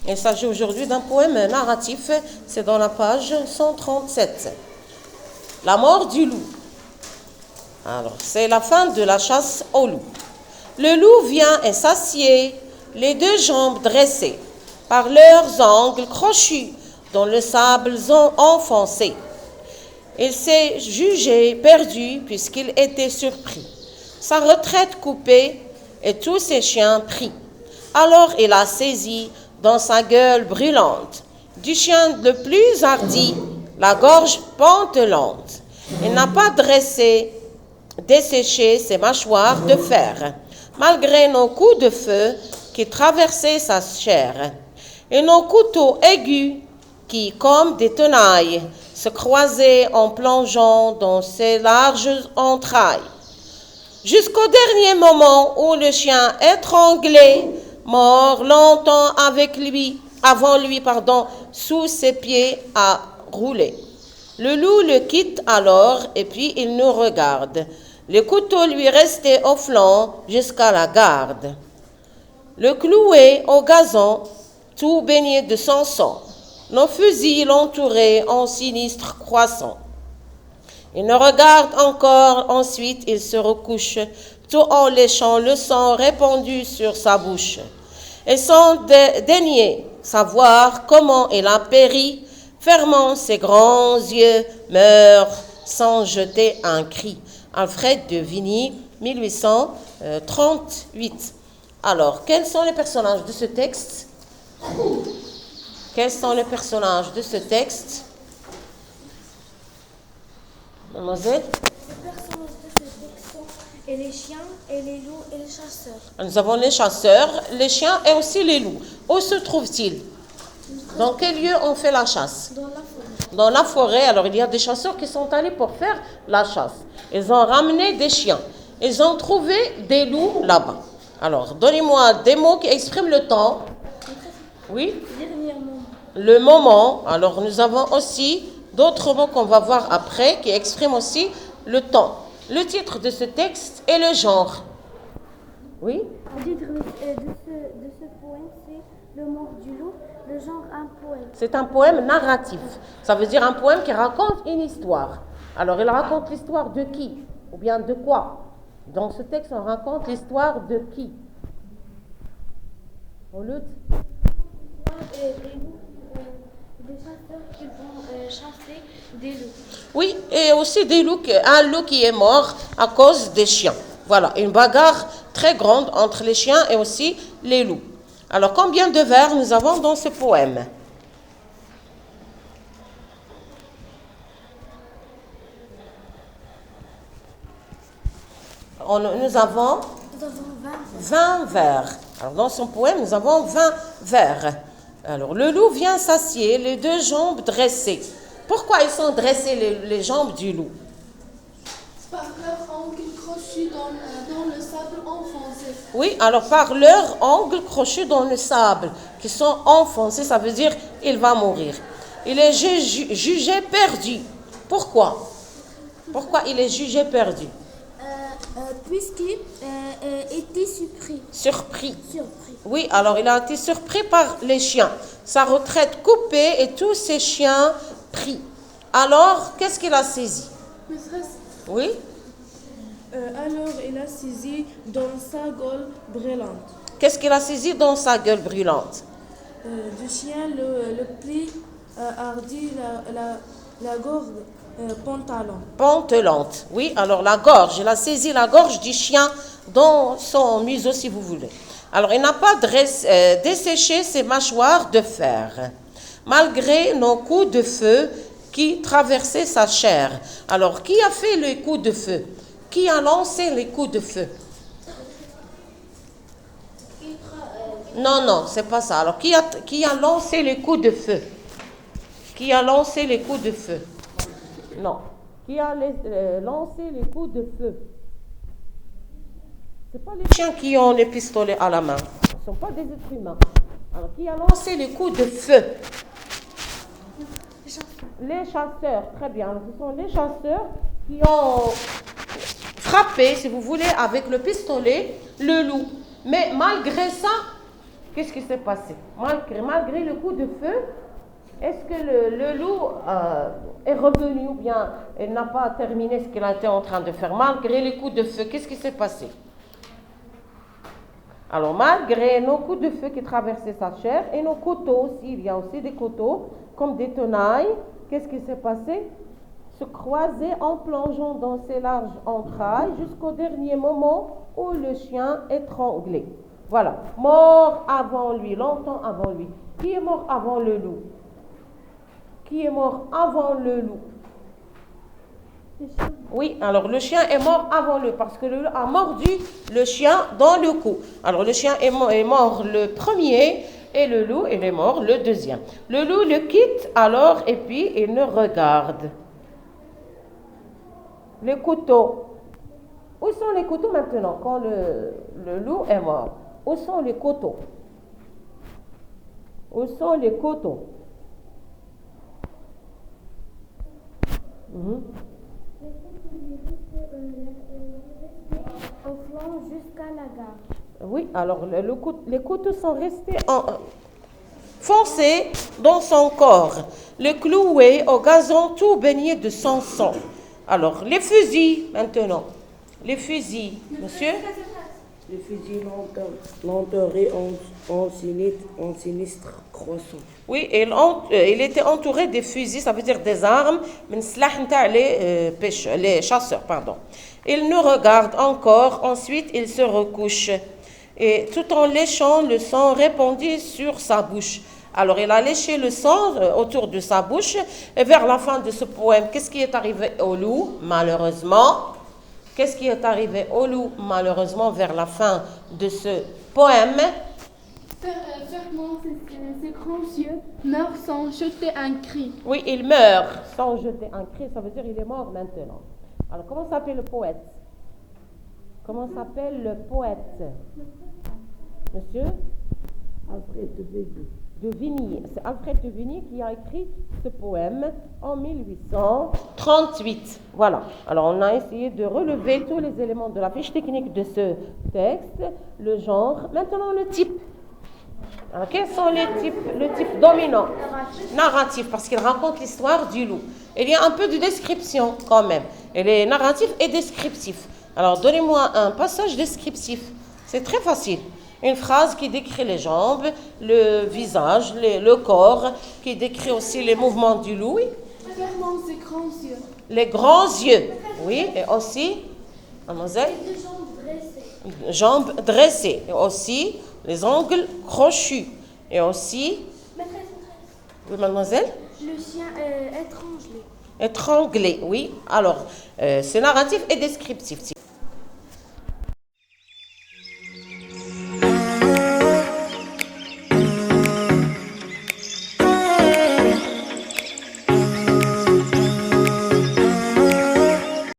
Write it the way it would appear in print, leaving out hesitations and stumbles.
Il s'agit aujourd'hui d'un poème narratif, c'est dans la page 137. La mort du loup. Alors, c'est la fin de la chasse au loup. Le loup vient et s'assied, les deux jambes dressées, par leurs angles crochus, dans le sable enfoncé. Il s'est jugé perdu puisqu'il était surpris. Sa retraite coupée et tous ses chiens pris. Alors il a saisi dans sa gueule brûlante du chien le plus hardi, la gorge pantelante. Il n'a pas desséché ses mâchoires de fer, malgré nos coups de feu qui traversaient sa chair, et nos couteaux aigus qui, comme des tenailles, se croisaient en plongeant dans ses larges entrailles. Jusqu'au dernier moment où le chien étranglé, mort longtemps avant lui, sous ses pieds à rouler. Le loup le quitte alors et puis il nous regarde. Le couteau lui restait au flanc jusqu'à la garde. Le cloué au gazon, tout baigné de son sang. Nos fusils l'entouraient en sinistre croissant. Il nous regarde encore, ensuite il se recouche, tout en léchant le sang répandu sur sa bouche. Et sans daigner savoir comment il a péri, fermant ses grands yeux, meurt sans jeter un cri. Alfred de Vigny, 1838. Alors, quels sont les personnages de ce texte? Quels sont les personnages de ce texte? Mademoiselle? Les personnages de ce texte sont et les chiens, et les loups, et les chasseurs. Nous avons les chasseurs, les chiens et aussi les loups. Où se trouvent-ils? Dans quel lieu on fait la chasse? Dans la forêt. Dans la forêt. Alors, il y a des chasseurs qui sont allés pour faire la chasse. Ils ont ramené des chiens. Ils ont trouvé des loups là-bas. Alors, donnez-moi des mots qui expriment le temps. Oui? Dernier moment. Le moment. Alors, nous avons aussi d'autres mots qu'on va voir après qui expriment aussi le temps. Le titre de ce texte et le genre. Oui? Le titre de ce poème, c'est Le mort du loup, le genre un poème. C'est un poème narratif. Ça veut dire un poème qui raconte une histoire. Alors, il raconte l'histoire de qui? Ou bien de quoi? Dans ce texte, on raconte l'histoire de qui? On lutte? Des chasseurs qui vont chasser des loups. Oui, et aussi un loup qui est mort à cause des chiens. Voilà, une bagarre très grande entre les chiens et aussi les loups. Alors, combien de vers nous avons dans ce poème? Nous avons 20 vers. Alors, dans son poème, nous avons 20 vers. Alors, le loup vient s'assied, les deux jambes dressées. Pourquoi ils sont dressés, les jambes du loup? Par leur angle crochu dans le sable enfoncé. Oui, alors par leurs ongles crochus dans le sable, qui sont enfoncés, ça veut dire il va mourir. Il est jugé perdu. Pourquoi? Pourquoi il est jugé perdu? Puisqu'il était Surpris. Oui, alors il a été surpris par les chiens. Sa retraite coupée et tous ses chiens pris. Alors, qu'est-ce qu'il a saisi? Oui? Alors il a saisi dans sa gueule brûlante. Qu'est-ce qu'il a saisi dans sa gueule brûlante? Du chien le plus hardi, la gorge pantelante. Oui, alors la gorge. Il a saisi la gorge du chien dans son museau, si vous voulez. Alors, il n'a pas desséché ses mâchoires de fer, malgré nos coups de feu qui traversaient sa chair. Alors, qui a fait les coups de feu? Qui a lancé les coups de feu? Non, c'est pas ça. Alors, qui a lancé les coups de feu? Qui a lancé les coups de feu? Non. Qui a lancé les coups de feu? Ce pas les chiens qui ont les pistolets à la main. Ce ne sont pas des êtres humains. Alors, qui a lancé les coups de feu? Les chasseurs. Très bien. Alors, ce sont les chasseurs qui ont frappé, si vous voulez, avec le pistolet, le loup. Mais malgré ça, Qu'est-ce qui s'est passé? Malgré le coup de feu, est-ce que le loup est revenu ou bien il n'a pas terminé ce qu'il était en train de faire? Malgré les coups de feu, qu'est-ce qui s'est passé? Alors, malgré nos coups de feu qui traversaient sa chair et nos couteaux aussi, il y a aussi des couteaux comme des tenailles, qu'est-ce qui s'est passé? Se croiser en plongeant dans ses larges entrailles jusqu'au dernier moment où le chien étranglé. Voilà, mort avant lui, longtemps avant lui. Qui est mort avant le loup? Qui est mort avant le loup? Oui, alors le chien est mort avant le, parce que le loup a mordu le chien dans le cou. Alors le chien est mort le premier et le loup il est mort le deuxième. Le loup le quitte alors et puis il le regarde. Les couteaux. Où sont les couteaux maintenant quand le loup est mort? Où sont les couteaux? Où sont les couteaux? Au flanc jusqu'à la gare. Oui, alors les couteaux sont restés foncés dans son corps, le cloué au gazon tout baigné de son sang. Alors, les fusils maintenant. Les fusils, monsieur? Les fusils l'entouraient en sinistre croissant. Oui, il était entouré des fusils, ça veut dire des armes, les chasseurs, pardon. Il nous regarde encore, ensuite il se recouche. Et tout en léchant le sang répandu sur sa bouche. Alors il a léché le sang autour de sa bouche. Et vers la fin de ce poème, qu'est-ce qui est arrivé au loup, malheureusement? Qu'est-ce qui est arrivé au loup, malheureusement, vers la fin de ce poème? Fermant ses grands yeux, meurt sans jeter un cri. Oui, il meurt sans jeter un cri, ça veut dire qu'il est mort maintenant. Alors, comment s'appelle le poète? Comment s'appelle le poète? Monsieur? Alfred de Vigny. C'est Alfred de Vigny qui a écrit ce poème en 1838. Voilà. Alors, on a essayé de relever tous les éléments de la fiche technique de ce texte, le genre. Maintenant, le type. Alors, quels sont les types? Le type dominant. Narratif, parce qu'il raconte l'histoire du loup. Il y a un peu de description quand même. Il est narratif et descriptif. Alors, donnez-moi un passage descriptif. C'est très facile. Une phrase qui décrit les jambes, le visage, le corps, qui décrit aussi les mouvements du loup. Oui. Fermant ses grands yeux. Les grands yeux, oui, et aussi, mademoiselle, Les jambes dressées. jambes dressées, et aussi les ongles crochus, et aussi, oui, mademoiselle, Le chien étranglé. étranglé, oui. Alors, c'est narratif et descriptif.